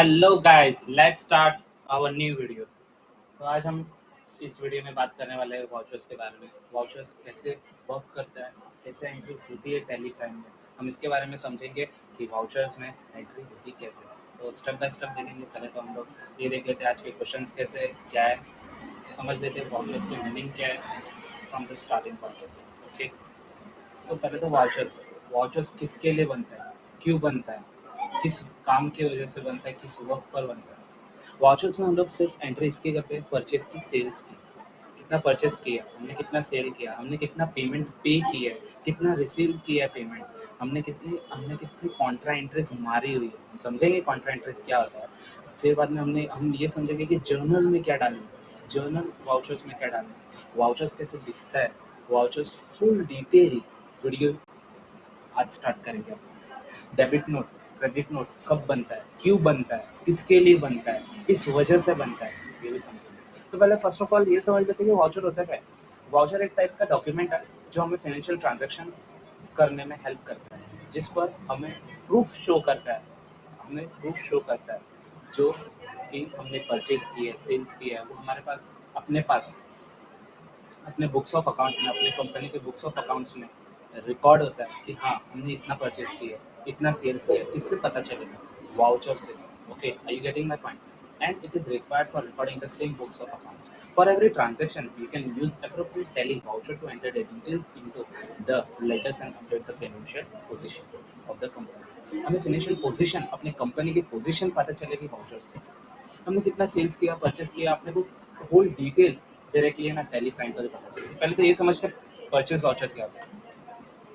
Hello guys, let's start our new video. तो आज हम इस वीडियो में बात करने वाले हैं वाउचर्स के बारे में। वाउचर्स कैसे वर्क करता है, कैसे एंट्री होती है टेलीग्राम में, हम इसके बारे में समझेंगे कि वाउचर्स में एंट्री होती कैसे। तो स्टेप बाय स्टेप देखेंगे। पहले तो हम लोग ये देख लेते हैं आज के क्वेश्चंस कैसे क्या है, समझ लेते हैं वाउचर्स की मीनिंग क्या है from the starting point. Okay, so पहले तो वाउचर्स वाउचर्स किसके लिए बनता है, क्यों बनता है, किस काम की वजह से बनता है, किस वक्त पर बनता है। वाउचर्स में हम लोग सिर्फ एंट्री इसकी करते हैं परचेज की, सेल्स की। कितना परचेज किया हमने, कितना सेल किया हमने, कितना पेमेंट पे किया है, कितना रिसीव किया है पेमेंट, हमने कितनी कॉन्ट्रा एंट्रीज मारी हुई है। हम समझेंगे कॉन्ट्रा एंट्रीज क्या होता है। फिर बाद में हम ये समझेंगे कि जर्नल में क्या डालना है, जर्नल वाउचर्स में क्या डालना है, वाउचर्स कैसे दिखता है, वाउचर्स फुल डिटेल वीडियो आज स्टार्ट करेंगे। डेबिट नोट, क्रेडिट नोट कब बनता है, क्यों बनता है, किसके लिए बनता है, किस वजह से बनता है, ये भी समझेंगे। तो पहले फर्स्ट ऑफ ऑल ये समझ लेते हैं कि वाउचर होता क्या है। वाउचर एक टाइप का डॉक्यूमेंट है जो हमें फाइनेंशियल ट्रांजैक्शन करने में हेल्प करता है, जिस पर हमें प्रूफ शो करता है, हमें प्रूफ शो करता है जो कि हमने परचेज किया है, सेल्स किया है, वो हमारे पास अपने बुक्स ऑफ अकाउंट में, अपने कंपनी के बुक्स ऑफ अकाउंट्स में रिकॉर्ड होता है कि हाँ हमने इतना परचेज किया, इतना सेल्स किया। इससे पता चलेगा वाउचर से। Okay, are you getting my point? And it is required for recording the same books of accounts for every transaction. You can use appropriate tally voucher to enter the details into the ledgers and update the financial position of the company. हमें financial position, अपने company की position पता चलेगी voucher से। हमने कितना sales किया, purchase किया, अपने को होल डिटेल डायरेक्टली है ना टैली फाइंड करके पता चलेगी। पहले तो ये समझते हैं परचेस वाउचर क्या होता है।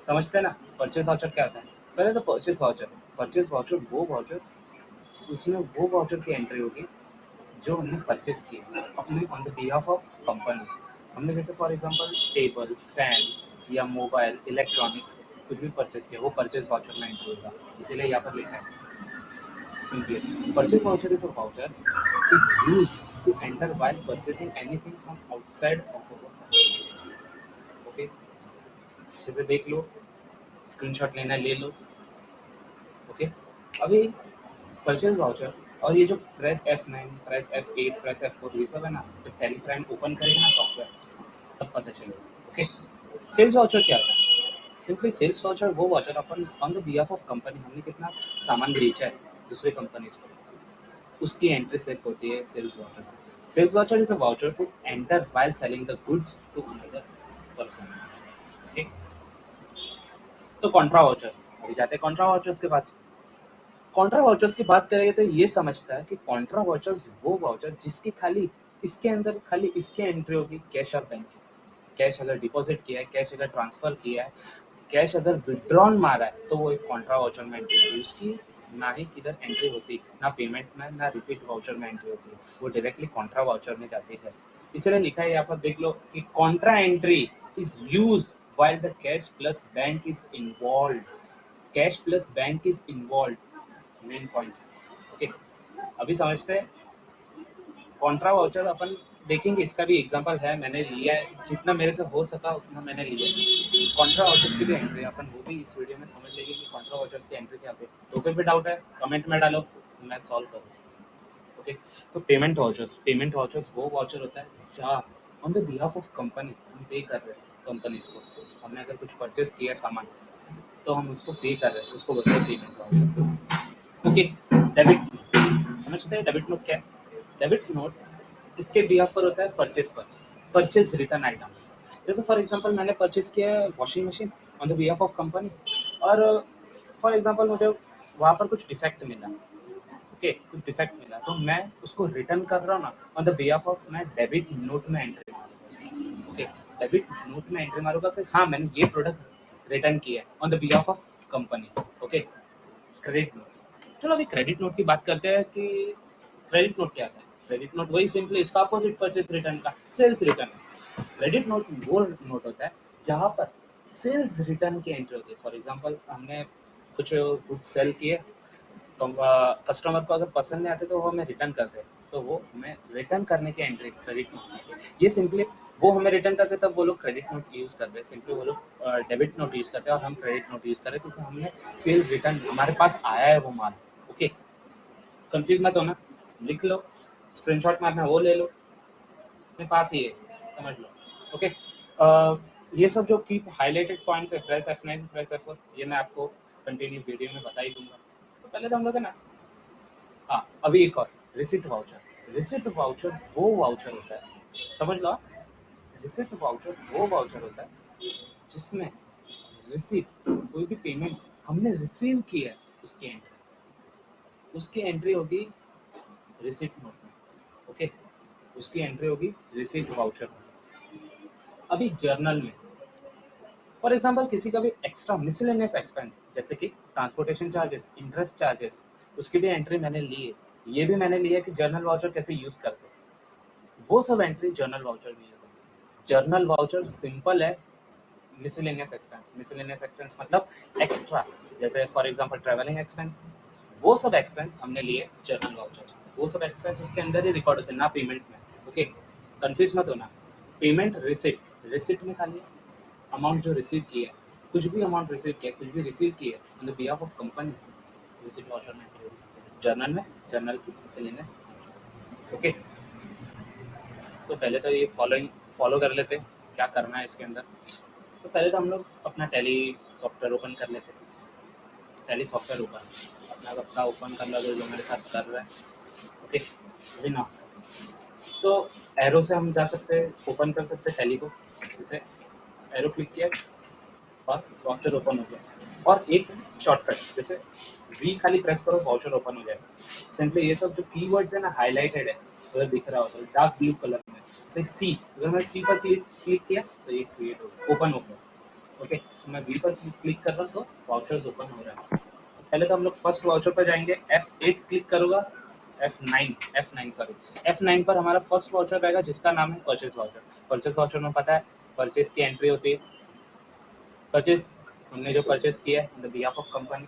समझते हैं ना परचेस वाउचर क्या होता है। पहले तो परचेस वाउचर वो वाउचर, उसमें वो वाउचर की एंट्री होगी जो हमने परचेस किया अपने on the behalf of company. हमने जैसे फॉर एग्जांपल टेबल, फैन या मोबाइल इलेक्ट्रॉनिक्स कुछ भी परचेस किया, वो परचेस वाउचर में एंट्री होगा। इसीलिए यहाँ पर लिखा है simply, purchase voucher is a voucher is used to enter while purchasing anything from outside of our company. Okay, जैसे देख लो, स्क्रीनशॉट लेना है ले लो। ओके, अभी परचेज वाउचर और ये जो press F9, press F8, press F4 ये सब है ना, जब टेलीग्राम ओपन करेगा ना सॉफ्टवेयर तब पता चलेगा। ओके, सेल्स वाउचर क्या होता है? सिंपली सेल्स वाउचर वो voucher upon on the behalf of company, हमने कितना सामान बेचा है दूसरे कंपनीज को, उसकी एंट्री सेट होती है sales voucher. Sales voucher is a voucher to enter while selling the goods to another person. ठीक, तो कॉन्ट्रा वाउचर, अभी जाते हैं कॉन्ट्रा वाउचर्स के बाद। कॉन्ट्रा वाउचर्स की बात करेंगे तो ये समझता है कि कॉन्ट्रा वाउचर्स वो वाउचर जिसकी खाली इसके अंदर खाली इसकी एंट्री होगी कैश और बैंक की। कैश अगर डिपॉजिट किया है, कैश अगर ट्रांसफर किया है, कैश अगर विड्रॉन मारा है तो वो एक कॉन्ट्रा वाउचर में एंट्री होती है। उसकी ना ही किधर एंट्री होती, ना पेमेंट में ना रिसीट वाउचर में एंट्री होती है, वो डायरेक्टली कॉन्ट्रा वाउचर में जाती है। इसलिए लिखा है यहाँ पर देख लो कि Contra entry is use while the cash plus bank is involved. Cash plus bank is involve, main point. Okay, अभी समझते हैं कॉन्ट्रा वाउचर। अपन देखेंगे, इसका भी एग्जांपल है, मैंने लिया है जितना मेरे से हो सका उतना मैंने लिया है। कॉन्ट्रा वाउचर्स की भी एंट्री अपन वो भी इस वीडियो में समझ लेंगे कि कॉन्ट्रा वाउचर्स की एंट्री क्या होती है। तो फिर भी डाउट है कमेंट में डालो, मैं सॉल्व करूँ। ओके, तो पेमेंट वाउचर्स वो वाउचर होता है जहाँ on the behalf of company हम पे कर रहे हैं कंपनीज को। हमने अगर कुछ परचेस किया सामान तो हम उसको पे कर रहे हैं, उसको बोलते हैं payment voucher. Okay, debit note समझते हैं डेबिट नोट क्या है। डेबिट नोट किसके बिहाफ पर होता है? परचेस पर, परचेस रिटर्न आइटम। जैसे फॉर एग्जांपल मैंने परचेस किया है washing machine on the behalf of company, और फॉर एग्जांपल मुझे वहाँ पर कुछ डिफेक्ट मिला। ओके, कुछ डिफेक्ट मिला तो मैं उसको रिटर्न कर रहा हूँ ना ऑन द बिहाफ ऑफ, मैं डेबिट नोट में एंट्री मारूंगा। ओके, डेबिट नोट में एंट्री मारूंगा कि हाँ मैंने ये प्रोडक्ट रिटर्न किया है on the behalf of company. Okay, credit note. चलो अभी क्रेडिट नोट की बात करते हैं कि क्रेडिट नोट क्या है। क्रेडिट नोट वही सिंपली इसका अपोजिट परचेस रिटर्न का, सेल्स रिटर्न। क्रेडिट नोट वो नोट होता है जहाँ पर सेल्स रिटर्न की एंट्री होती है। फॉर एग्जांपल हमने कुछ गुड्स सेल किए तो कस्टमर को अगर पसंद नहीं आते तो वो हमें रिटर्न करते हैं, तो वो हमें रिटर्न करने की एंट्री क्रेडिट नोट में। ये सिंपली वो हमें रिटर्न करते तब वो लोग क्रेडिट नोट यूज़ करते हैं, सिंपली वो लोग डेबिट नोट यूज़ करते हैं और हम क्रेडिट नोट यूज़ करें क्योंकि हमने सेल रिटर्न, हमारे पास आया है वो माल। ओके, कंफ्यूज मत होना, लिख लो, स्क्रीनशॉट मारना वो ले लो, अपने पास ही है, समझ लो। ओके, ये सब जो की हाईलाइटेड पॉइंट्स है, प्रेस F9, प्रेस F4, ये मैं आपको कंटिन्यू वीडियो में बता ही दूंगा। तो पहले तो हम लोग है ना, हाँ अभी एक और, रिसिप्ट वाउचर। रिसिप्ट वाउचर वो वाउचर होता है, समझ लो, रिसिप्ट वाउचर वो वाउचर होता है जिसमें रिसिप्ट, कोई भी पेमेंट हमने रिसीव की है, उसकी एंट्री होगी रिसिप्ट नोट में। ओके, उसकी एंट्री होगी रिसिप्ट वाउचर में। अभी जर्नल में फॉर एग्जांपल किसी का भी एक्स्ट्रा मिसलेनियस एक्सपेंस, जैसे कि ट्रांसपोर्टेशन चार्जेस, इंटरेस्ट चार्जेस, उसकी भी एंट्री मैंने ली है। ये भी मैंने लिया कि जर्नल वाउचर कैसे यूज करते हैं, वो सब एंट्री जर्नल वाउचर में यूज होगी। जर्नल वाउचर सिंपल है, मिसलेनियस एक्सपेंस, मिसलेनियस एक्सपेंस मतलब एक्स्ट्रा, जैसे फॉर एग्जांपल ट्रैवलिंग एक्सपेंस, वो सब एक्सपेंस हमने लिए जर्नल वाउचर, वो सब एक्सपेंस उसके अंदर ही रिकॉर्ड होते हैं, ना पेमेंट में। ओके, कंफ्यूज मत होना। पेमेंट रिसिप्ट, रिसिप्ट में खाली अमाउंट जो रिसीव किया है, कुछ भी अमाउंट रिसीव किया, कुछ भी रिसीव किया है on the behalf of company, receipt voucher में, जर्नल में, जर्नल की मिसलेनियस। ओके, तो पहले तो ये फॉलो कर लेते हैं, क्या करना है इसके अंदर। तो पहले तो हम लोग अपना टैली सॉफ्टवेयर ओपन कर लेते हैं। टैली सॉफ्टवेयर ओपन, अपना अपना ओपन कर लो जो मेरे साथ कर रहा है। ओके, अभी ना, तो एरो से हम जा सकते हैं, ओपन कर सकते हैं टैली को, जैसे एरो क्लिक किया और वाउचर ओपन हो गया। और एक शॉर्टकट, जैसे वी खाली प्रेस करो, वाउचर ओपन हो जाएगा। सिंपली ये सब जो कीवर्ड्स है ना, हाईलाइटेड है, अगर दिख रहा होता है डार्क ब्लू कलर में, जैसे सी, अगर मैं सी पर क्लिक किया तो ये क्रिएट हो, ओपन हो गया। ओके, तो मैं वी पर क्लिक कर रहा हूँ तो वाउचर्स ओपन हो रहा है। पहले तो हम लोग फर्स्ट वाउचर पर जाएंगे, F8 क्लिक करूँगा, F9 सॉरी, F9 पर हमारा फर्स्ट वाउचर रहेगा जिसका नाम है परचेज वाउचर। परचेज वाउचर में पता है परचेज की एंट्री होती है, परचेज हमने जो परचेज किया है on the behalf of company,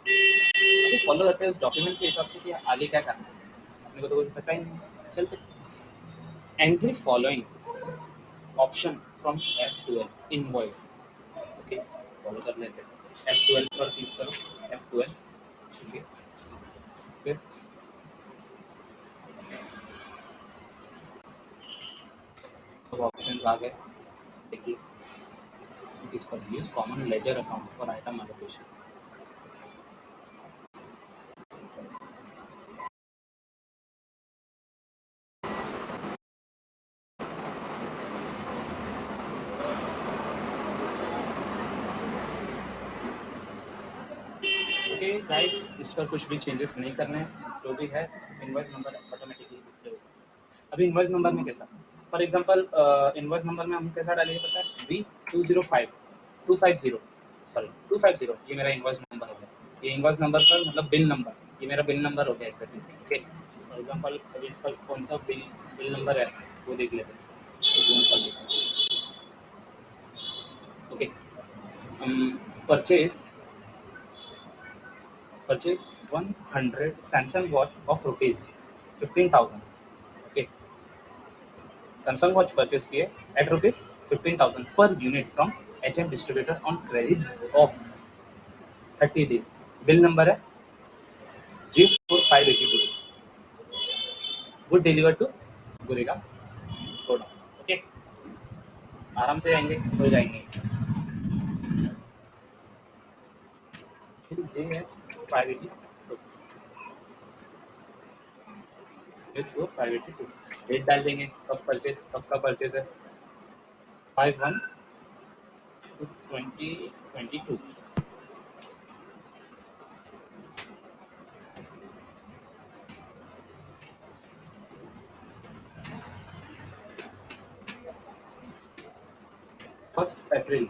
अभी फॉलो करते हैं उस डॉक्यूमेंट के हिसाब से कि आगे क्या करना है, अपने को तो कुछ पता ही नहीं। चलते, entry following option from F12 invoice. Okay, follow कर लेते हैं, F12 पर क्लिक करो, F12। ओके, फिर सब ऑप्शंस आ गए, देखिए इसका use common ledger account for item allocation. Okay guys, इस पर कुछ भी चेंजेस नहीं करने हैं, जो भी है इनवॉइस नंबर ऑटोमेटिकली डिस्प्ले होगा। अभी इनवॉइस नंबर में कैसा, फॉर एग्जांपल इनवॉइस नंबर में हम कैसा डालेंगे पता है, V205 सॉरी 250, ये मेरा इनवॉइस नंबर हो गया। ये इनवॉइस नंबर पर मतलब बिल नंबर, ये मेरा बिल नंबर हो गया एग्जैक्टली। ओके, फॉर एग्जांपल अभी इसका कौन सा बिल नंबर है वो देख लेते हैं, okay, purchase purchase 100 Samsung watch of rupees 15,000। Okay, Samsung watch purchase किए at rupees 15,000 per unit from HM distributor on credit of 30 days। Bill number है G4582, गुड डिलीवर टू गुरेगा प्रोडक्ट। ओके, आराम से आएंगे, हो जाएंगे। फिर J है 582, डेट डाल देंगे, कब का परचेज है, 5/1/2022। April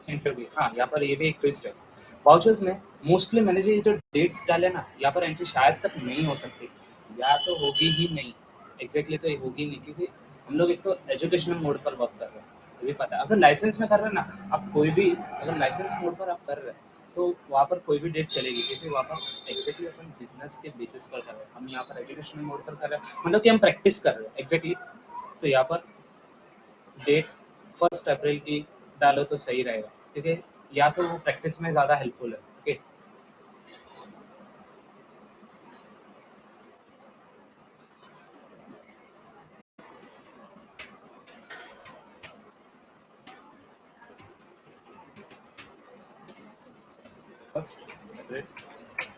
इंटरव्यू, हाँ यहाँ पर ये भी एक ट्विस्ट है। वाउचर्स में मोस्टली मैंने जो ये जो डेट्स डाले ना, यहाँ पर एंट्री शायद तक नहीं हो सकती, या तो होगी ही नहीं, एग्जैक्टली तो ये होगी नहीं, क्योंकि हम लोग एक तो एजुकेशनल मोड पर वर्क कर रहे हैं, ये भी पता है। अगर लाइसेंस में कर रहे हैं ना आप, कोई भी अगर लाइसेंस मोड पर आप कर रहे हैं तो वहाँ पर कोई भी डेट चलेगी, क्योंकि वहाँ पर एग्जैक्टली अपन बिजनेस के बेसिस पर कर रहे हैं, हम यहाँ पर एजुकेशनल मोड पर कर रहे हैं, मतलब कि हम प्रैक्टिस कर रहे हैं एग्जैक्टली। तो यहाँ पर डेट 1 अप्रैल की डालो तो सही रहेगा, क्योंकि या तो वो प्रैक्टिस में ज़्यादा हेल्पफुल है। ओके, 1 अप्रैल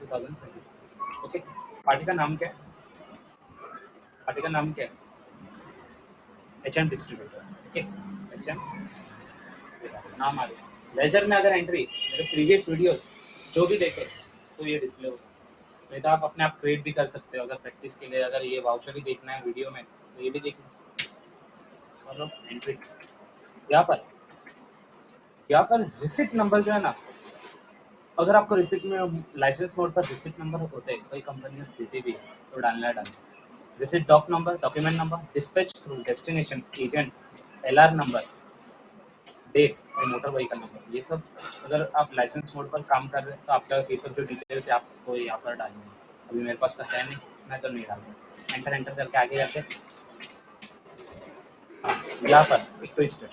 2020। ओके, पार्टी का नाम क्या है? पार्टी का नाम क्या है? HM distributor. ओके, HM नाम आ गया। लेजर में अगर एंट्री मेरे प्रीवियस वीडियोस जो भी देखे तो ये डिस्प्ले होगा। नहीं तो आप अपने आप क्रिएट भी कर सकते हो अगर प्रैक्टिस के लिए, अगर ये वाउचर ही देखना है वीडियो में तो ये भी देख लो। और एंट्री यहाँ पर रिसिप्ट नंबर जो है ना, अगर आपको रिसिप्ट में लाइसेंस मोड पर रिसिप्ट नंबर होते हैं, कोई कंपनियां देती भी है तो डालना है डालना। Receipt doc number, document number, dispatch through destination agent, LR number, date और मोटर व्हीकल नंबर, ये सब अगर आप लाइसेंस मोड पर काम कर रहे हैं तो आपके पास ये सब जो डिटेल्स है आपको यहाँ पर डालनी है। अभी मेरे पास तो है नहीं, मैं तो नहीं डालूंगा। एंटर एंटर करके आगे जाते यहाँ पर एक ट्विस्ट है।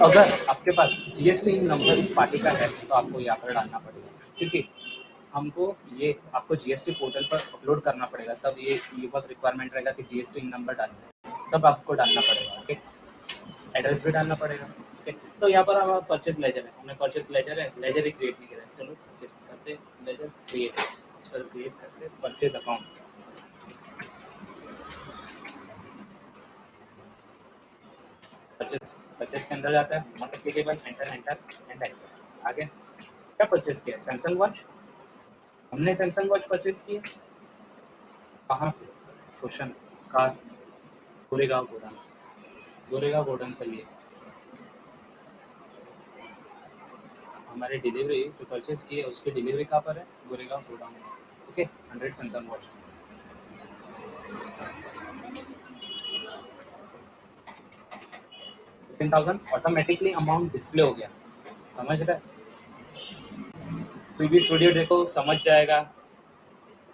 अगर आपके पास GST नंबर इस पार्टी का है तो आपको यहाँ पर डालना पड़ेगा, क्योंकि हमको ये आपको GST पोर्टल पर अपलोड करना पड़ेगा, तब ये बहुत रिक्वायरमेंट रहेगा कि GST नंबर डालना, तब आपको डालना पड़ेगा। ओके, एड्रेस भी डालना पड़ेगा। ओके, तो यहाँ पर हमारा परचेस लेजर है, हमने परचेस लेजर है, लेजर ही क्रिएट नहीं किया है। चलो करते लेजर क्रिएट, इस पर क्रिएट करते परचेज अकाउंट। परचेस परचेस के अंदर जाता है, not applicable, enter enter and accept. आगे क्या परचेस किया? Samsung watch. हमने सैमसंग वॉच परचेस की है। कहाँ से? क्वेश्चन कहाँ से? गोरेगांव गोडाउन से। गोरेगांव गोडाउन से लिए हमारे डिलीवरी जो परचेस की है उसकी डिलीवरी कहाँ पर है? गोरेगांव गोडाउन में। Okay, 100 Samsung watch. 15,000 automatically amount display हो गया। समझ रहे? प्रीवियस वीडियो देखो समझ जाएगा।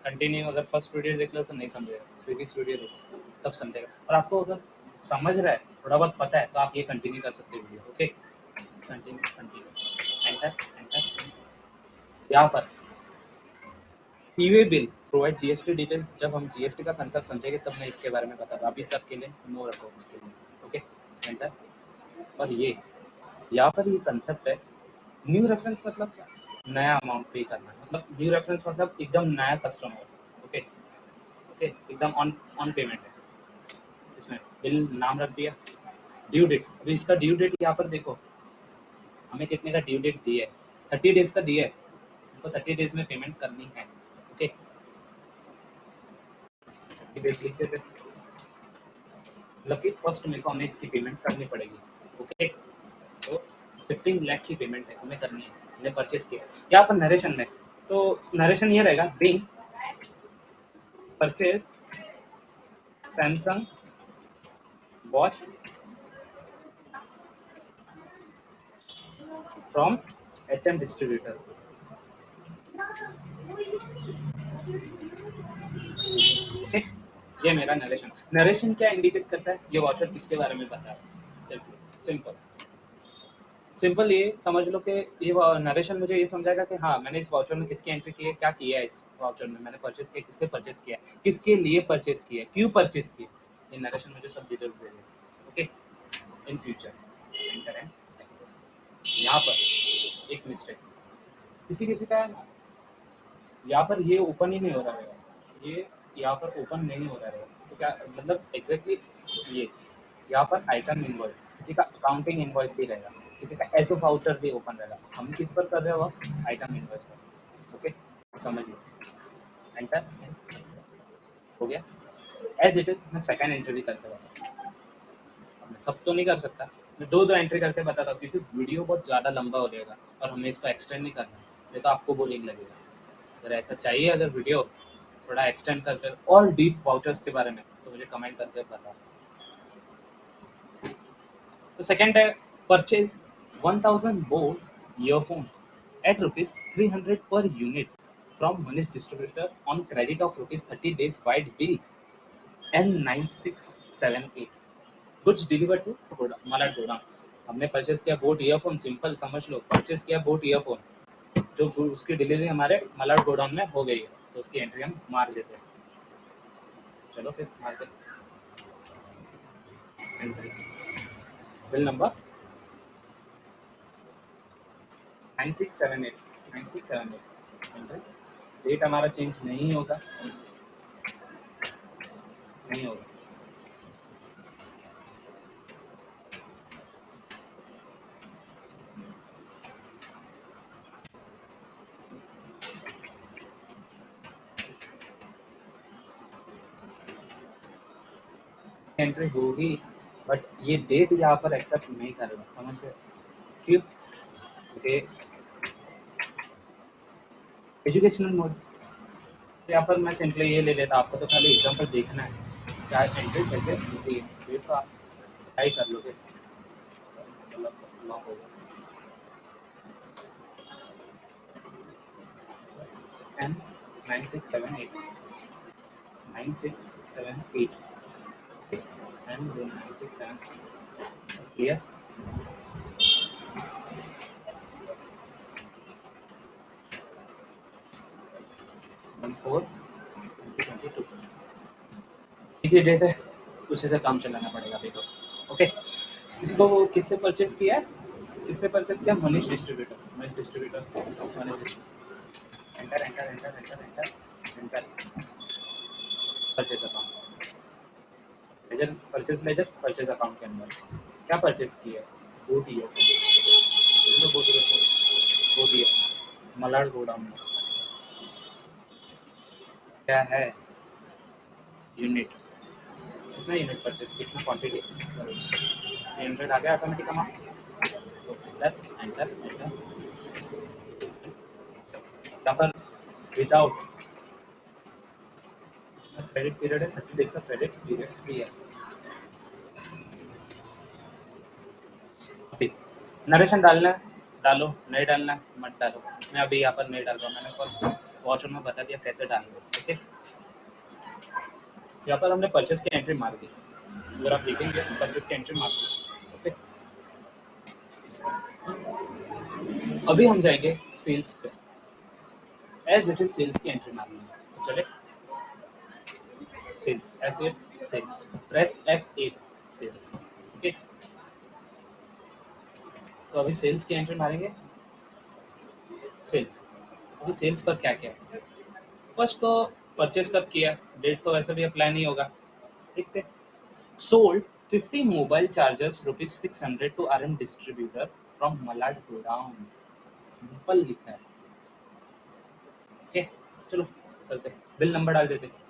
कंटिन्यू अगर फर्स्ट वीडियो देख लो तो नहीं समझेगा, प्रीवियस वीडियो देखो तब समझेगा। और आपको अगर समझ रहा है, थोड़ा बहुत पता है, तो आप ये कंटिन्यू कर सकते हो video. Okay, continue continue, enter enter. यहाँ पर e-way bill provide GST details. जब हम GST का कंसेप्ट समझेंगे तब मैं इसके बारे में बताऊँगा, अभी तक के लिए नो रखो इसके लिए। Okay, enter. और ये यहाँ पर ये कंसेप्ट है न्यू रेफरेंस, मतलब क्या? नया अमाउंट पे करना है, मतलब न्यू रेफरेंस मतलब एकदम नया कस्टमर। ओके ओके, एकदम ऑन ऑन पेमेंट है। इसमें बिल नाम रख दिया, ड्यू डेट, अभी इसका ड्यू डेट यहाँ पर देखो, हमें कितने का ड्यू डेट दिया है? 30 डेज का दिया है, हमको 30 डेज में पेमेंट करनी है। ओके, 30 डेज लिखते थे, मतलब कि फर्स्ट मेरे को हमें इसकी पेमेंट करनी पड़ेगी। ओके, तो 15 लाख की पेमेंट है हमें करनी है, हमने परचेस किया। यहाँ पर नरेशन में, तो नरेशन ये रहेगा, being purchase Samsung watch from HM distributor. Okay, ये मेरा नरेशन। नरेशन क्या इंडिकेट करता है? ये वॉचर किसके बारे में बता रहा है। सिंपल सिंपल सिंपल ये समझ लो कि ये नरेशन मुझे ये समझाएगा कि हाँ मैंने इस वाउचर में किसकी एंट्री की है, क्या किया है इस वाउचर में, मैंने परचेस किया, किससे परचेस किया, किसके लिए परचेस किया, क्यों परचेस किया। ये नरेशन मुझे सब डिटेल्स दे देगा। Okay, in future enter and accept. यहाँ पर एक मिस्टेक किसी किसी का है ना, यहाँ पर ये ओपन ही नहीं हो रहा है, ये यहाँ पर ओपन नहीं हो रहा है, तो क्या मतलब एग्जैक्टली ये यहाँ पर आइटम इनवॉइस, किसी का अकाउंटिंग इनवॉइस भी रहेगा, किसी का एज वाउचर भी ओपन रहेगा। हम किस पर कर रहे हो? आइटम इनवॉइस पर। ओके, समझ लो, एंटर हो गया। एज इट इज मैं सेकंड एंट्री भी करके बताता हूँ। मैं सब तो नहीं कर सकता, मैं दो दो एंट्री करके बताता हूँ, क्योंकि वीडियो बहुत ज़्यादा लंबा हो जाएगा और हमें इसको एक्सटेंड नहीं करना है, ये तो आपको बोरिंग लगेगा। अगर ऐसा चाहिए, अगर वीडियो थोड़ा एक्सटेंड करके और डीप वाउचर्स के बारे में, तो मुझे कमेंट करके बता। तो सेकंड है purchase 1000 boat earphones at ₹300 per unit from Manish distributor on credit of ₹30 days vide bill N9678 कुछ डिलीवर टू मलाड गोडाउन। हमने परचेस किया बोट ईयरफोन, सिंपल समझ लो, परचेस किया बोट ईयरफोन, जो उसकी डिलीवरी हमारे मलाड गोडाउन में हो गई है, तो उसकी एंट्री हम मार देते हैं। चलो फिर मारते एंट्री। बिल नंबर 9678, 9678 डेट हमारा चेंज नहीं होगा, नहीं होगा। एंट्री होगी बट ये डेट यहाँ पर एक्सेप्ट नहीं करेगा, समझ रहे हो? क्यों? क्योंकि एजुकेशनल मोड यहाँ पर मैं सिंपली ये ले लेता, आपको तो खाली एग्जाम्पल देखना है क्या एंट्री कैसे होती है, ये तो आप ट्राई कर लोगे, मतलब लॉक होगा। And 9678 9678 and 967 clear. 14/2022 ठीक है डेट है, कुछ ऐसा काम चलाना पड़ेगा अभी तो। ओके, इसको किससे परचेस किया है, किससे परचेस किया? Manish distributor, Manish distributor, Manish distributor. Enter enter enter enter enter enter purchase account, ledger purchase, ledger purchase account के अंदर क्या परचेस किया है? Boot earphone, boot earphone Malad godown में क्या है यूनिट, कितना यूनिट परचेस, कितना क्वांटिटी, सॉरी 300 आ गया ऑटोमेटिक अमाउंट। तो एंटर एंटर एंटर यहाँ पर विदाउट क्रेडिट पीरियड है, 30 डेज का क्रेडिट पीरियड भी है। अभी नरेशन डालना है डालो, नहीं डालना है मत डालो, मैं अभी यहाँ पर नहीं डाल रहा हूँ, मैंने फर्स्ट वॉच में बता दिया कैसे डालना है। ठीक है, यहाँ पर हमने परचेस की एंट्री मार दी, अगर आप देखेंगे परचेस की एंट्री मार दी। ओके, अभी हम जाएंगे सेल्स पे, एज इट इज सेल्स की एंट्री मारनी है। चले sales F8 sales, press F8 sales. Okay, तो अभी सेल्स की एंट्री मारेंगे। सेल्स, अभी सेल्स पर क्या क्या है? फर्स्ट तो परचेस कब किया, डेट तो वैसे भी अप्लाई नहीं होगा। ठीक है, sold 50 mobile chargers ₹600 to RM distributor from Malad godown, simple लिखा है। ओके, चलो करते, बिल नंबर डाल देते।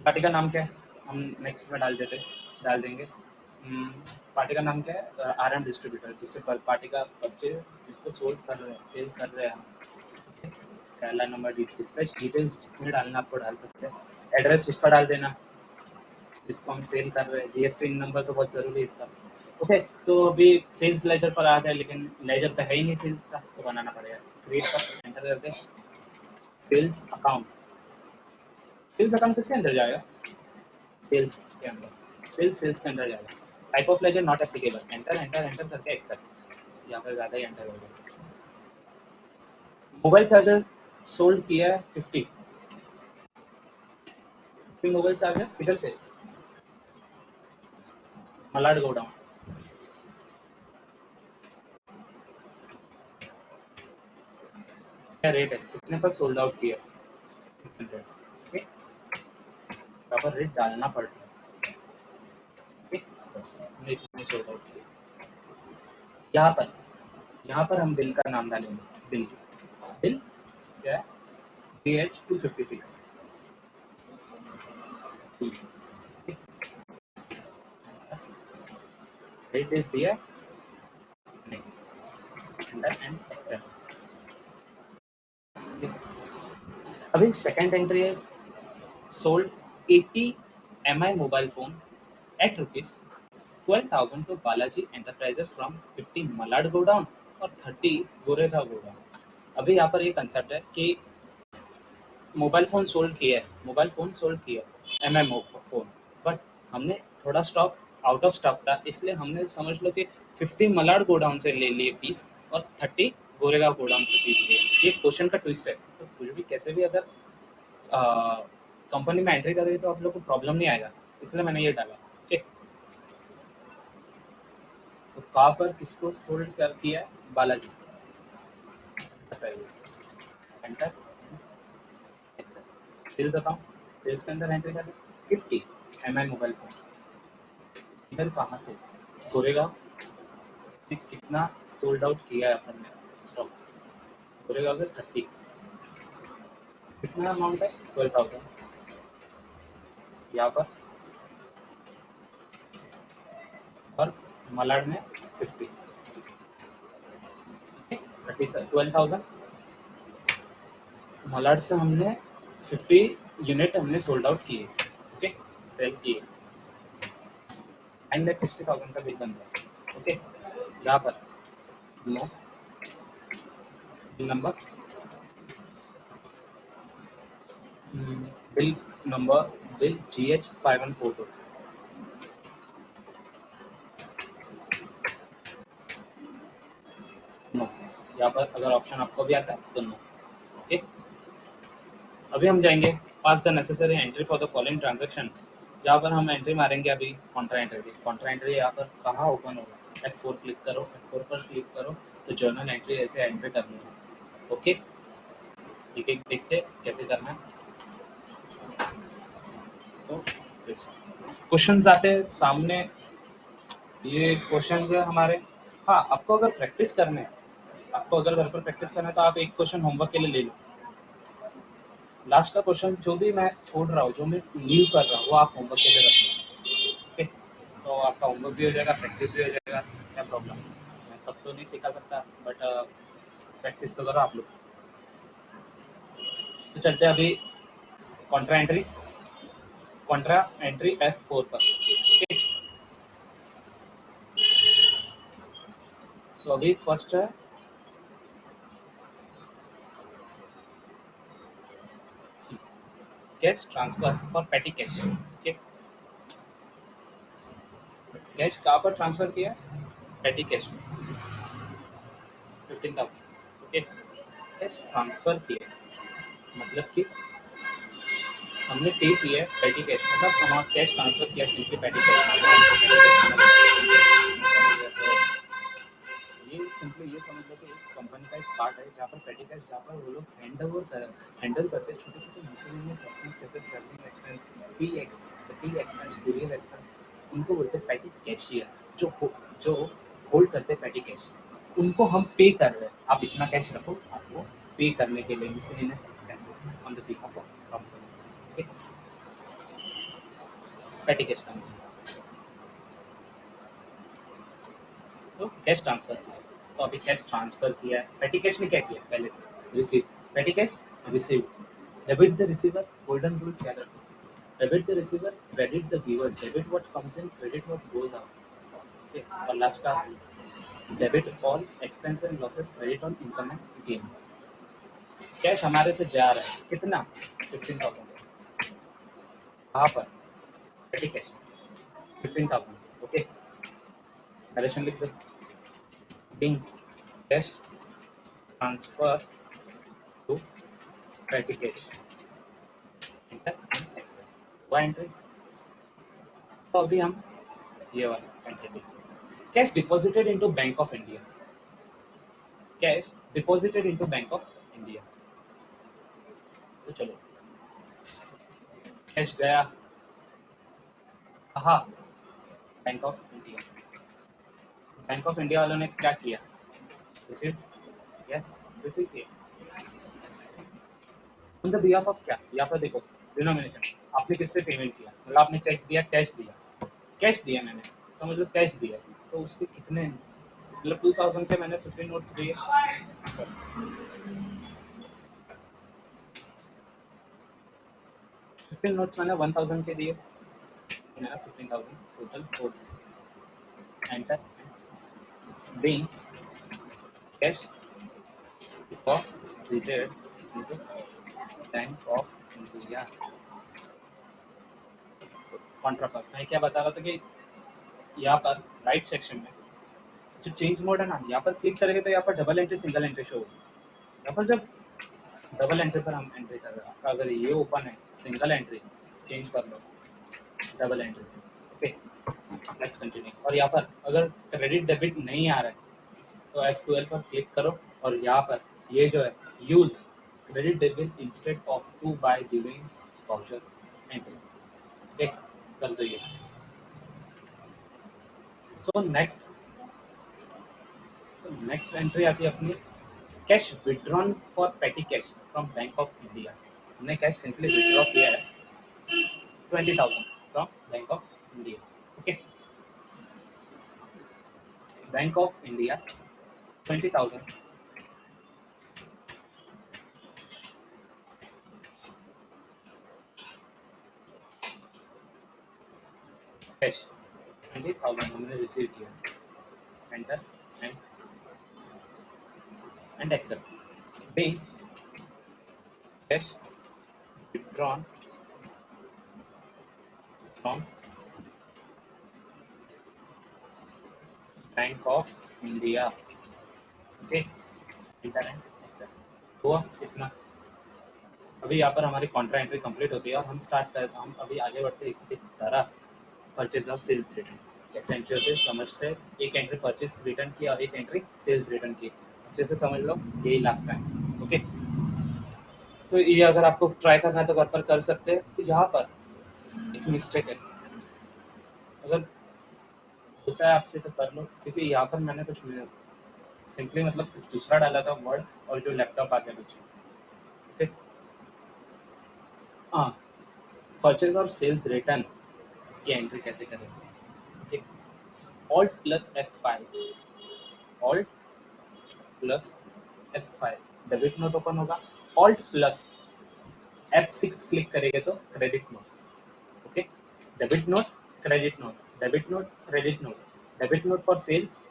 पार्टी का नाम क्या है, हम नेक्स्ट में डाल देंगे। पार्टी का नाम क्या है? RM डिस्ट्रीब्यूटर, जिससे पार्टी का परचेज, जिसको सोल्ड कर रहे हैं, सेल कर रहे हैं हम। पहला नंबर डिस्पैच डिटेल्स जितने डालना आपको डाल सकते हैं, एड्रेस उसका डाल देना जिसको हम सेल कर रहे हैं, GST नंबर तो बहुत ज़रूरी है इसका। ओके, तो अभी सेल्स लेजर पर आ गया, लेकिन लेजर तो है ही नहीं सेल्स का, तो बनाना पड़ेगा। क्रिएट पर एंटर करते हैं, सेल्स अकाउंट, सेल्स अकाउंट किसके अंदर जाएगा? सेल्स के अंदर, सेल्स के अंदर जाएगा। Type of ledger not applicable, enter enter enter करके एक्सेप्ट, यहाँ पर ज़्यादा ही एंटर हो गया। मोबाइल चार्जर सोल्ड किया है 50 मोबाइल चार्जर, किधर से? मलाड गोडाउन। क्या रेट है, कितने पर सोल्ड आउट किया? 600। ओके, यहाँ पर रेट डालना पड़ता है। ओके, बस हमने इतने सोल्ड आउट किया। यहाँ पर हम बिल का नाम डालेंगे, बिल, बिल क्या है? BH256। रेट इज दिया नहीं, एंड एक्सेप्ट। अभी सेकंड एंट्री है, sold 80 MI mobile phone at ₹12,000 to Balaji enterprises from 50 Malad godown और 30 गोरेगा गोडाउन। अभी यहाँ पर ये कंसेप्ट है कि मोबाइल फ़ोन सोल्ड किया है, मोबाइल फ़ोन सोल्ड किया है, एमआई फ़ोन, बट हमने थोड़ा स्टॉक आउट ऑफ स्टॉक था, इसलिए हमने समझ लो कि 50 मलाड गोडाउन से ले लिए पीस और 30 गोरेगांव गोडाउन से पीस लिए। ये क्वेश्चन का ट्विस्ट है, तो कुछ भी कैसे भी अगर कंपनी में एंट्री करेगी तो आप लोग को प्रॉब्लम नहीं आएगा, इसलिए मैंने ये डाला। ओके, तो कहाँ पर किसको सोल्ड कर किया है? Balaji. Enter, sales account, sales के अंदर एंट्री करें किसकी? MI mobile phone. इधर कहाँ से? गोरेगांव से कितना सोल्ड आउट किया है अपन ने स्टॉक? गोरेगांव से 30, कितना अमाउंट है? 12,000। यहाँ पर और मलाड में 50, 12,000। मलाड से हमने 50 यूनिट हमने सोल्ड आउट किए। ओके, सेल किए, 9,60,000 का बिल बन गया। ओके, यहाँ पर no bill number, bill number, bill GH5142। No, यहाँ पर अगर ऑप्शन आपको भी आता है तो नो। ओके, अभी हम जाएंगे pass the necessary entry for the following transaction. जहाँ पर हम एंट्री मारेंगे अभी कॉन्ट्रा एंट्री की। कॉन्ट्रा एंट्री यहाँ पर कहाँ ओपन होगा? F4 क्लिक करो, F4 पर क्लिक करो तो जर्नल एंट्री ऐसे एंट्री करनी है। ओके, एक एक देखते कैसे करना है। तो क्वेश्चंस आते हैं सामने, ये क्वेश्चंस है हमारे। हाँ, आपको अगर प्रैक्टिस करना है, आपको अगर घर पर प्रैक्टिस करना है तो आप एक क्वेश्चन होमवर्क के लिए ले लो। लास्ट का क्वेश्चन जो भी मैं छोड़ रहा हूँ, जो मैं लीव कर रहा हूँ, वो आप होमवर्क के लिए रखना। ओके, तो आपका होमवर्क भी हो जाएगा, प्रैक्टिस भी हो जाएगा। क्या प्रॉब्लम? मैं सब तो नहीं सिखा सकता, बट प्रैक्टिस तो करो आप लोग। तो चलते हैं अभी contra entry, Contra entry F4 पर। ओके, तो अभी फर्स्ट है cash transfer for petty cash. Okay, cash कहाँ पर ट्रांसफर किया? पेटी कैश में 15,000। ओके, कैश ट्रांसफर किया मतलब कि हमने पे किया है पेटी कैश, मतलब हमारा कैश ट्रांसफर किया सिंपली पेटी कैश। ये सिंपली ये समझ लो कि एक कंपनी का एक पार्ट है जहाँ पर पेटी कैश, जहाँ पर वो लोग हैंडल करते हैं छोटे छोटे मिसलेनियस एक्सपेंस, जैसे travelling expense, T expense, courier expense. उनको बोलते हैं पेटी कैशियर, जो होल्ड करते हैं पेटी कैश। उनको हम पे कर रहे हैं, आप इतना कैश रखो, आपको पे करने के लिए miscellaneous expenses on the behalf of company. ठीक, पेटी कैश का तो कैश ट्रांसफर किया। तो अभी कैश ट्रांसफर किया है, पेटी कैश ने क्या किया? पहले तो रिसीव, पेटी cash receive, debit the receiver, golden rules याद रखो। Debit the receiver, credit the giver, debit what comes in, credit what goes out. Okay, और लास्ट का debit all expense and losses, credit on income and gains. Cash हमारे से जा रहा है कितना? 15,000। कहाँ पर? पेटी कैश 15,000। ओके, नरेशन लिख दो, being cash transfer to petty cash, enter and exit। वो एंट्री, तो अभी हम ये वाला entry, cash deposited into bank of India, cash deposited into bank of India. तो चलो, कैश गया कहाँ? Bank of India. Bank of India वालों ने क्या किया? रिसीव, यस रिसीव किया ऑन द बिहाफ ऑफ क्या? यहाँ पर देखो डिनोमिनेशन, आपने किससे पेमेंट किया? मतलब आपने चेक दिया, कैश दिया, कैश दिया मैंने, समझ लो कैश दिया, तो उसके कितने, मतलब 2,000 के मैंने 15 नोट्स दिए। 15 नोट्स मैंने 1,000 के दिए, मेरा 15,000 total four. Enter, being cash deposited into bank of India. Contra पर मैं क्या बता रहा था कि यहाँ पर राइट सेक्शन में जो चेंज मोड है ना, यहाँ पर क्लिक करेंगे तो यहाँ पर double entry single entry show होगी। यहाँ पर जब डबल एंट्री पर हम एंट्री कर रहे हैं, आपका अगर ये ओपन है सिंगल एंट्री, चेंज कर लो डबल एंट्री से। Okay, let's continue. और यहाँ पर अगर क्रेडिट डेबिट नहीं आ रहा है तो F12 पर क्लिक करो और यहाँ पर ये जो है use credit debit instead of to by giving voucher entry, okay कर दो ये। सो नेक्स्ट एंट्री आती है अपनी cash withdrawn for petty cash from Bank of India. हमने कैश सिंपली विड्रॉ किया है 20,000 from Bank of India. Okay, Bank of India 20,000 cash 20,000 हमने रिसीव किया, enter and accept. Bank cash withdrawn from Bank of India. Okay, enter and accept. हुआ इतना। अभी यहाँ पर हमारी कॉन्ट्रा एंट्री कंप्लीट होती है और हम अभी आगे बढ़ते हैं इसकी तरह परचेज और सेल्स रिटर्न। कैसे एंट्री होती है समझते हैं। एक एंट्री परचेज रिटर्न की और एक एंट्री सेल्स रिटर्न की, अच्छे से समझ लो, यही लास्ट टाइम। ओके, तो ये अगर आपको ट्राई करना है तो घर पर कर सकते हैं। तो यहाँ पर एक मिस्टेक है, अगर होता है आपसे तो कर लो, क्योंकि यहाँ पर मैंने कुछ सिंपली मतलब कुछ दूसरा डाला था वर्ड और जो लैपटॉप आ गया कुछ। ओके, हाँ, परचेज और सेल्स रिटर्न की एंट्री कैसे करेंगे। Alt plus F5, alt plus F5 debit note open होगा। ऑल्ट प्लस F6 क्लिक करेंगे तो credit note. Okay, debit note, credit note, debit note, credit note, debit note for sales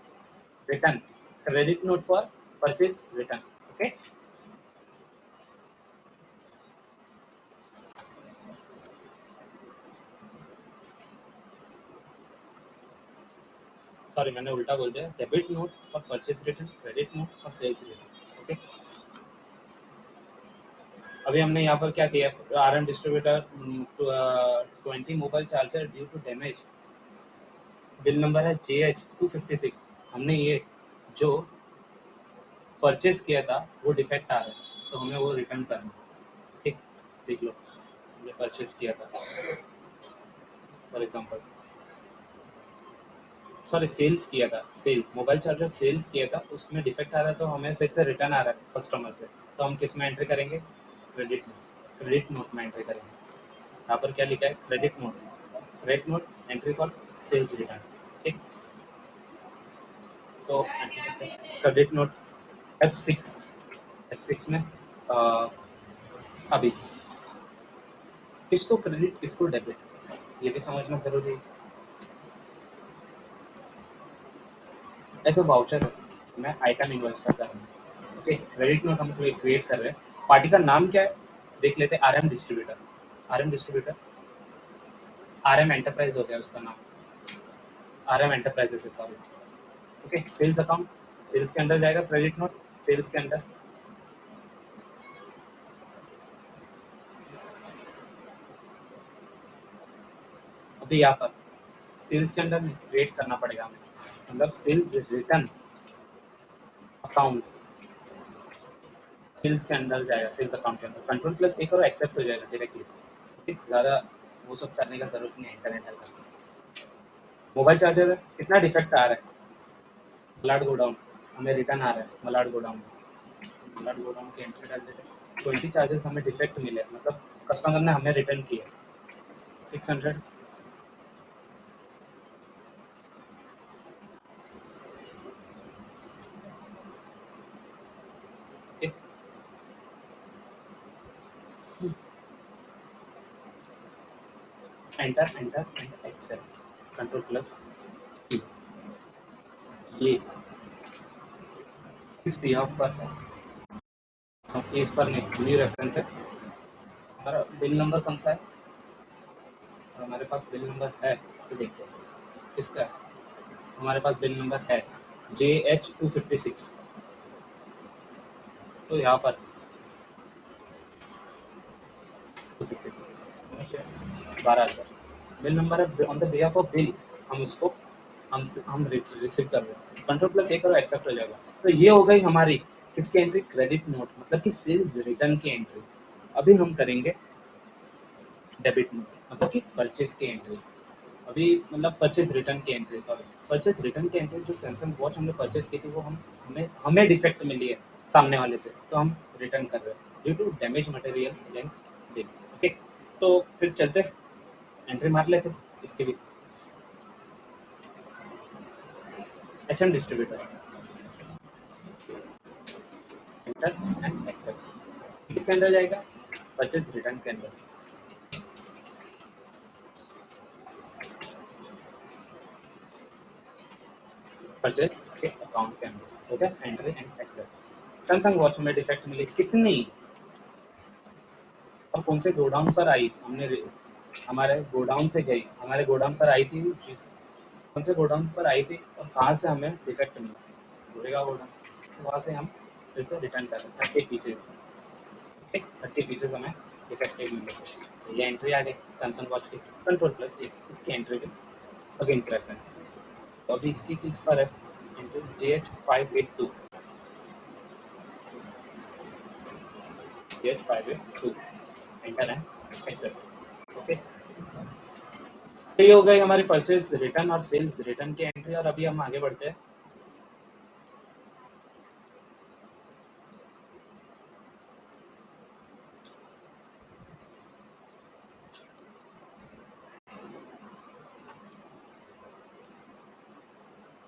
return, credit note for purchase return. Okay, sorry मैंने उल्टा बोल दिया, debit note for purchase return, credit note for sales return. Okay, अभी हमने यहाँ पर क्या किया, RM distributor 20 mobile charger due to damage, bill number है JH256। हमने ये जो परचेज किया था वो डिफेक्ट आ रहा है तो हमें वो रिटर्न करना है। ठीक, देख लो हमने परचेज किया था, फॉर एग्जांपल सॉरी सेल्स किया था, सेल मोबाइल चार्जर सेल्स किया था, उसमें डिफेक्ट आ रहा है तो हमें फिर से रिटर्न आ रहा है कस्टमर से, तो हम किस में एंट्री करेंगे, क्रेडिट नोट में एंट्री करेंगे। यहाँ पर क्या लिखा है, credit note entry for sales return. ठीक, तो क्रेडिट नोट F6 में अभी किसको क्रेडिट किसको डेबिट ये भी समझना जरूरी है। ऐसे वाउचर मैं आइटम इन्वेस्ट कर रहा हूँ। ओके, क्रेडिट नोट हम क्रिएट कर रहे हैं। पार्टी का नाम क्या है देख लेते हैं, RM डिस्ट्रीब्यूटर, RM एंटरप्राइज हो गया उसका नाम, RM एंटरप्राइजेस है sorry. Okay, sales account, sales के अंदर जाएगा क्रेडिट नोट, सेल्स के अंदर अभी यहाँ पर सेल्स के अंदर क्रिएट करना पड़ेगा हमें, मतलब सेल्स रिटर्न अकाउंट, सेल्स के अंदर जाएगा, सेल्स अकाउंट के अंदर कंट्रोल प्लस ए करो, एक्सेप्ट हो जाएगा डायरेक्टली। ठीक, ज़्यादा वो सब करने का जरूरत नहीं है, इंटरनेट है। मोबाइल चार्जर है, कितना डिफेक्ट आ रहा है, मलाड गोडाउन, हमें रिटर्न आ रहा है मलाड गोडाउन, मलाड गोडाउन की एंट्री डाल देते हैं। 20 चार्जेस हमें डिफेक्ट मिले, मतलब कस्टमर ने हमें रिटर्न किया 600। Enter enter and accept, control plus E, ये इस बिहाफ पर है, इस पर नहीं, न्यू रेफरेंस है। हमारा बिल नंबर कौन सा है, और हमारे पास बिल नंबर है तो देखते हैं किसका है। हमारे पास बिल नंबर है JH256, तो यहाँ पर 256 12,000 बिल नंबर है on the behalf of bill, हम उसको हम रिसीव कर रहे हैं, कंट्रोल प्लस ए करो एक्सेप्ट हो जाएगा। तो ये हो गई हमारी किसकी एंट्री, क्रेडिट नोट मतलब कि सेल्स रिटर्न की एंट्री। अभी हम करेंगे डेबिट नोट मतलब कि परचेस की एंट्री। अभी मतलब परचेस रिटर्न की एंट्री, सॉरी परचेस रिटर्न की एंट्री। जो सैमसंग वॉच हमने परचेस की थी वो हमें डिफेक्ट मिली है सामने वाले से, तो हम रिटर्न कर रहे हैं due to damage material against bill. Okay, तो फिर चलते एंट्री मार लेते इसके भी। HM distributor, enter and accept. किसके अंदर जाएगा, परचेस रिटर्न के अंदर। परचेस के अकाउंट के अंदर, okay, entry and accept. Samsung watch में डिफेक्ट मिली कितनी और कौन से गोडाउन पर आई, हमने हमारे गोडाउन से गई, हमारे गोडाउन पर आई थी चीज, कौन से गोडाउन पर आई थी और कहाँ से हमें डिफेक्ट मिला, गोरेगा गोडाउन, तो वहाँ से हम फिर से रिटर्न कर रहे 30 पीसेस। ठीक, 30 पीसेस हमें डिफेक्टिव मिले थे। तो ये एंट्री आ गई सैमसंग वॉच की, कंट्रोल प्लस इसकी एंट्री भी अगेंस्ट रेफरेंस। तो अभी इसकी किस पर है एंट्री, JH582, JH582 एंटर है एक्सेप्ट। ओके, तो ये हो गई हमारी परचेज रिटर्न और सेल्स रिटर्न की एंट्री। और अभी हम आगे बढ़ते हैं।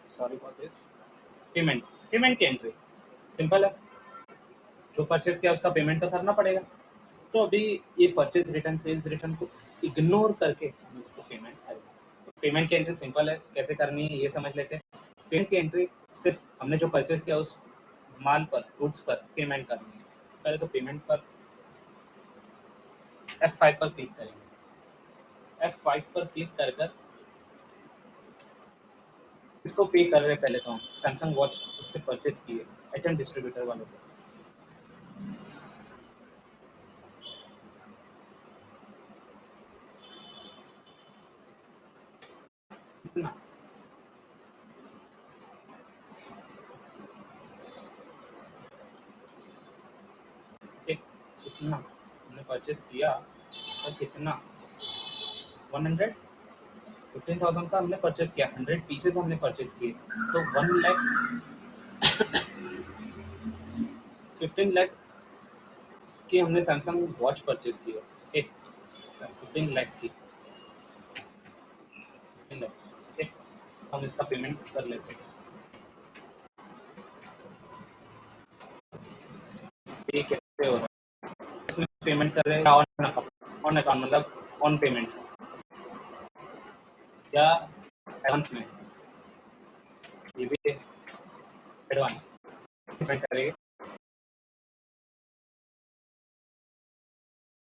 Sorry for this, payment, payment की एंट्री सिंपल है, जो परचेज किया उसका पेमेंट तो करना पड़ेगा। तो अभी ये परचेज रिटर्न सेल्स रिटर्न को इग्नोर करके हम इसको पेमेंट करेंगे। तो पेमेंट की एंट्री सिंपल है, कैसे करनी है ये समझ लेते हैं। पेमेंट की एंट्री सिर्फ हमने जो परचेज किया उस माल पर, गुड्स पर पेमेंट करनी है। पहले तो पेमेंट पर F5 पर क्लिक करेंगे। F5 पर क्लिक कर कर इसको पे कर रहे हैं। पहले तो हम सैमसंग वॉच जिससे परचेज की है एचएम डिस्ट्रीब्यूटर वालों को, कितना एक, कितना हमने परचेज किया और कितना 100 15,000 का हमने परचेज किया, 100 पीसेस हमने परचेज किए, तो 1,15,00,000 की हमने सैमसंग वॉच परचेज की है। ओके, 15 लाख की, 15 लाख। ओके, हम इसका पेमेंट कर लेते हैं। ये कैसे हो रहा है, इसमें पेमेंट कर रहे हैं ऑन अकाउंट, ऑन अकाउंट मतलब ऑन पेमेंट या एडवांस में, ये भी एडवांस पेमेंट करेंगे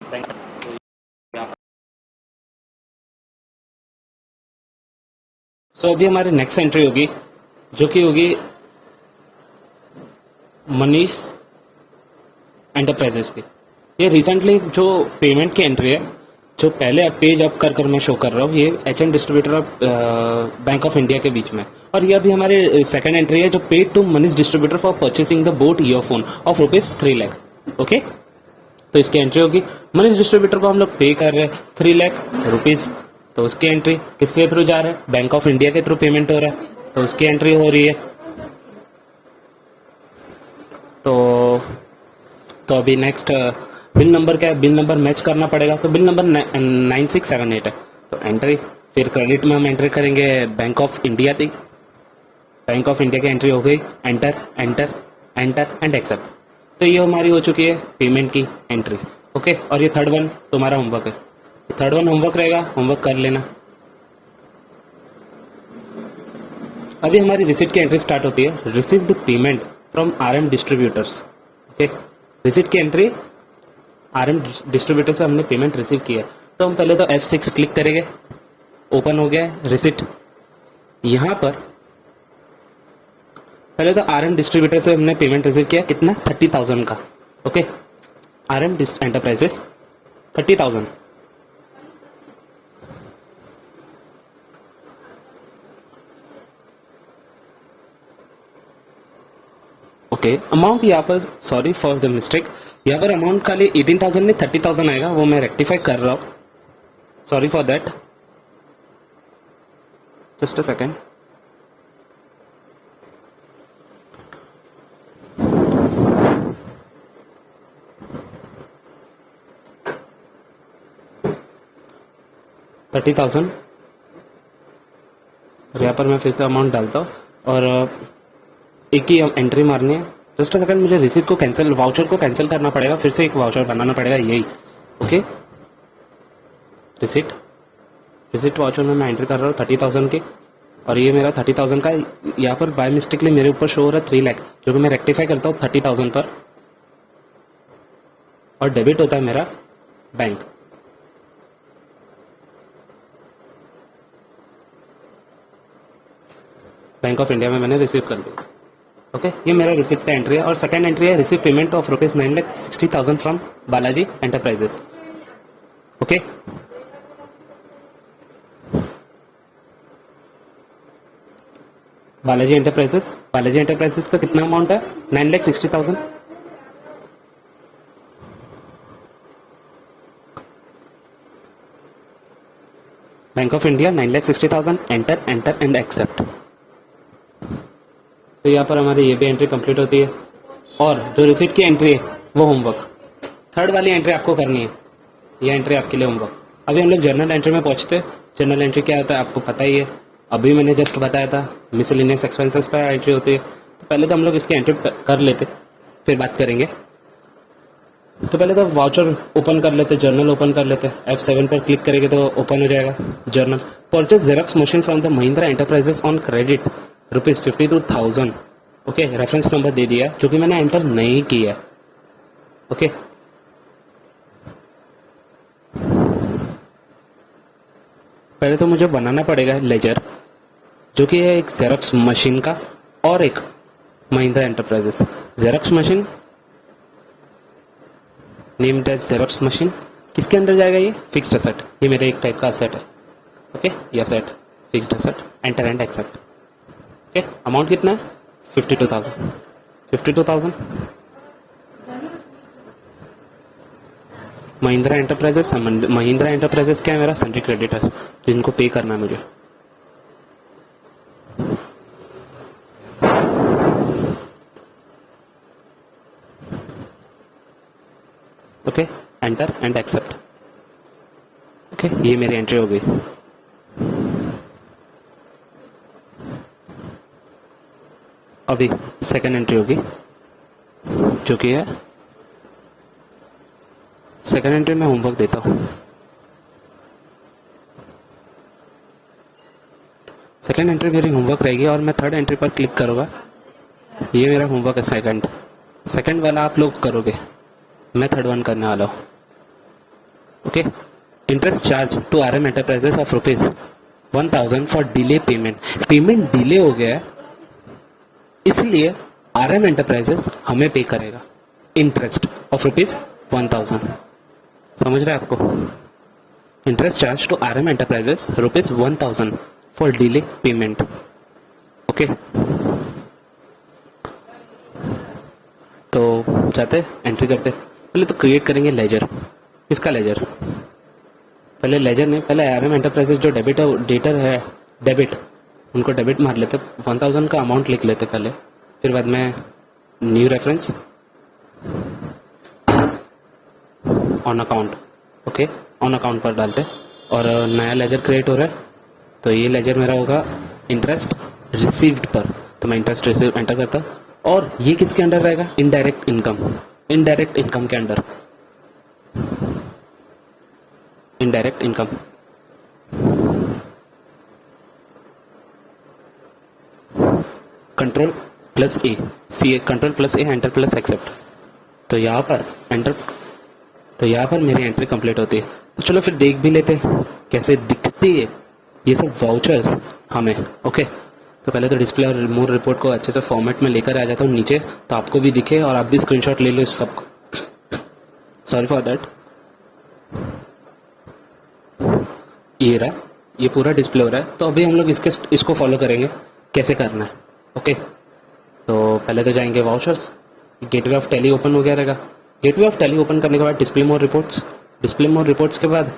बैंक। तो यहाँ पर सो अभी हमारी नेक्स्ट एंट्री होगी जो कि होगी मनीष एंटरप्राइजेस की। ये रिसेंटली जो पेमेंट की एंट्री है, जो पहले पेज अप कर मैं शो कर रहा हूँ, ये एचएम डिस्ट्रीब्यूटर और बैंक ऑफ इंडिया के बीच में। और ये अभी हमारे सेकंड एंट्री है जो paid to Manish distributor for purchasing the boat earphone of ₹3 lakh. Okay, तो इसकी एंट्री होगी, मनीष डिस्ट्रीब्यूटर को हम लोग पे कर रहे हैं ₹3 लाख। तो उसकी एंट्री किसके थ्रू जा रहा है, बैंक ऑफ इंडिया के थ्रू पेमेंट हो रहा है, तो उसकी एंट्री हो रही है। तो तो अभी नेक्स्ट बिल नंबर क्या है, बिल नंबर मैच करना पड़ेगा। तो बिल नंबर 9678 है, तो एंट्री, फिर क्रेडिट में हम एंट्री करेंगे बैंक ऑफ इंडिया थी, बैंक ऑफ इंडिया की एंट्री हो गई, enter enter enter and accept. तो ये हमारी हो चुकी है पेमेंट की एंट्री। ओके, और ये थर्ड वन तुम्हारा होमवर्क है, थर्ड वन होमवर्क रहेगा, होमवर्क कर लेना। अभी हमारी रिसिप्ट की एंट्री स्टार्ट होती है, received payment from RM distributors. Okay, receipt की एंट्री RM डिस्ट्रीब्यूटर से हमने पेमेंट रिसीव किया। तो हम पहले तो F6 क्लिक करेंगे, ओपन हो गया है रिसिप्ट। यहाँ पर पहले तो RM डिस्ट्रीब्यूटर से हमने पेमेंट रिसीव किया कितना 30,000 का. Okay, RM enterprises 30,000. Okay, amount यहाँ पर, सॉरी फॉर द मिस्टेक, यहाँ पर अमाउंट खाली 18,000 नहीं 30,000 आएगा, वो मैं रेक्टिफाई कर रहा हूँ. Sorry for that, just a second. $30,000 और यहाँ पर मैं फिर से अमाउंट डालता हूँ और एक ही एंट्री मारनी है. जस्ट अ सेकंड, मुझे रिसीट को कैंसिल, वाउचर को कैंसिल करना पड़ेगा, फिर से एक वाउचर बनाना पड़ेगा यही. ओके, रिसीट वाउचर में मैं एंट्री कर रहा हूँ 30,000 की, और ये मेरा 30,000 का यहाँ पर बाय मिस्टेकली मेरे ऊपर शो हो रहा है 3 लाख, जो कि मैं रेक्टिफाई करता हूँ 30,000 पर, और डेबिट होता है मेरा बैंक. बैंक ऑफ इंडिया में मैंने रिसीव कर दिया. ओके, ये मेरा रिसिप्ट का एंट्री है. और सेकंड एंट्री है receive payment of ₹9,60,000 from Balaji enterprises. Okay, Balaji enterprises का कितना अमाउंट है? 9,60,000. Bank of India 9,60,000. Enter and accept. तो यहाँ पर हमारी ये भी एंट्री कंप्लीट होती है. और जो रिसीट की एंट्री है वो होमवर्क, थर्ड वाली एंट्री आपको करनी है. ये एंट्री आपके लिए होमवर्क. अभी हम लोग जर्नल एंट्री में पहुँचते हैं. जर्नल एंट्री क्या होता है आपको पता ही है, अभी मैंने जस्ट बताया था. मिसलेनियस एक्सपेंसेस पर एंट्री होती है. तो पहले तो हम लोग इसकी एंट्री कर लेते, फिर बात करेंगे. तो पहले तो वाउचर ओपन कर लेते, जर्नल ओपन कर लेते. F7 पर क्लिक करेंगे तो ओपन हो जाएगा journal. Purchase Xerox machine from the Mahindra enterprises on credit ₹52,000. Okay, reference number दे दिया जो कि मैंने एंटर नहीं किया. ओके, पहले तो मुझे बनाना पड़ेगा लेजर, जो कि है एक जेरॉक्स मशीन का और एक Mahindra enterprises. Xerox machine named as xerox machine. किसके अंदर जाएगा? ये फिक्स्ड असेट. ये मेरे एक टाइप का असेट है. ओके, ये asset fixed asset. Enter and accept. Okay, amount कितना है? 52,000. महिंद्रा एंटरप्राइजेस क्या है? मेरा सन्ड्री क्रेडिटर, जिनको पे करना है मुझे. Okay, enter and accept. Okay, ये मेरी एंट्री हो गई. अभी सेकंड एंट्री होगी, जो कि है सेकंड एंट्री में होमवर्क देता हूँ. सेकंड एंट्री मेरी होमवर्क रहेगी और मैं थर्ड एंट्री पर क्लिक करूँगा. ये मेरा होमवर्क है सेकंड वाला आप लोग करोगे, मैं थर्ड वन करने वाला हूँ. Okay, interest charge to RM enterprises of ₹1,000 for delay payment. Payment delay हो गया है, इसलिए RM एंटरप्राइजेस हमें पे करेगा इंटरेस्ट ऑफ ₹1,000. समझ रहे हैं आपको? Interest charge to RM enterprises ₹1,000 for delay payment. Okay, तो जाते एंट्री करते. पहले तो क्रिएट करेंगे लेजर. इसका लेजर पहले लेजर नहीं, पहले RM एंटरप्राइजेस जो डेबिट उनको डेबिट मार लेते. 1,000 का अमाउंट लिख लेते पहले, फिर बाद में new reference on account. Okay, on account पर डालते और नया लेजर क्रिएट हो रहा है. तो ये लेजर मेरा होगा इंटरेस्ट रिसीव्ड पर. तो मैं इंटरेस्ट रिसीव एंटर करता. और ये किसके अंडर रहेगा? इनडायरेक्ट इनकम के under. Indirect income. Control plus A enter plus accept. तो यहाँ पर मेरी एंट्री कंप्लीट होती है. तो चलो फिर देख भी लेते कैसे दिखती है ये सब वाउचर्स हमें. ओके, तो पहले तो डिस्प्ले और रिमूव रिपोर्ट को अच्छे से फॉर्मेट में लेकर आ जाता हूँ नीचे, तो आपको भी दिखे और आप भी स्क्रीनशॉट ले लो इस सब को। Sorry for that. ये रहा, ये पूरा डिस्प्ले हो रहा है। तो अभी हम लोग इसको फॉलो करेंगे कैसे करना है। ओके, तो पहले तो जाएंगे vouchers, gateway of tally open हो गया रहेगा। गेटवे ऑफ टैली ओपन करने के बाद डिस्प्ले मोर रिपोर्ट्स, डिस्प्ले मोर रिपोर्ट्स के बाद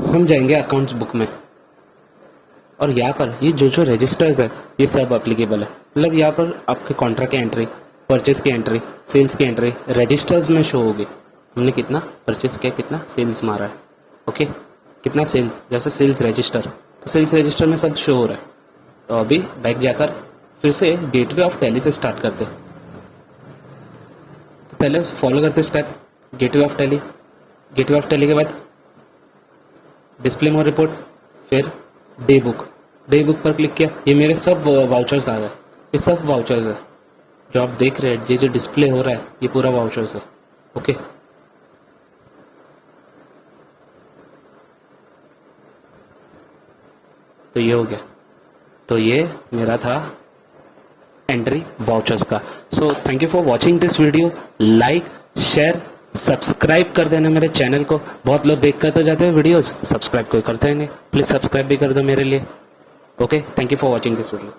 हम जाएंगे अकाउंट्स बुक में, और यहाँ पर ये जो रजिस्टर्स है ये सब एप्लीकेबल है। मतलब यहाँ पर आपके कॉन्ट्रैक्ट की एंट्री, परचेस की एंट्री, सेल्स की एंट्री रजिस्टर्स में शो होगी। हमने कितना परचेस किया, कितना सेल्स मारा है, ओके, कितना सेल्स, जैसे सेल्स रजिस्टर, तो सेल्स रजिस्टर में सब शो हो रहा है। तो अभी बैक जाकर फिर से गेटवे ऑफ टैली से स्टार्ट करते। तो पहले फॉलो करते step, gateway of tally, gateway of tally के बाद डिस्प्ले मोर रिपोर्ट, फिर डे बुक, डे बुक पर क्लिक किया। ये मेरे सब वाउचर्स आ गए, ये सब वाउचर्स है जो आप देख रहे हैं, ये जो डिस्प्ले हो रहा है ये पूरा वाउचर्स है। ओके, तो ये हो गया। तो ये मेरा था एंट्री वाउचर्स का। So thank you for watching this video. Like, share, subscribe कर देना मेरे चैनल को। बहुत लोग देख कर तो जाते हैं वीडियोस, सब्सक्राइब कोई करते ही नहीं। प्लीज़ सब्सक्राइब भी कर दो मेरे लिए। Okay, thank you for watching this video.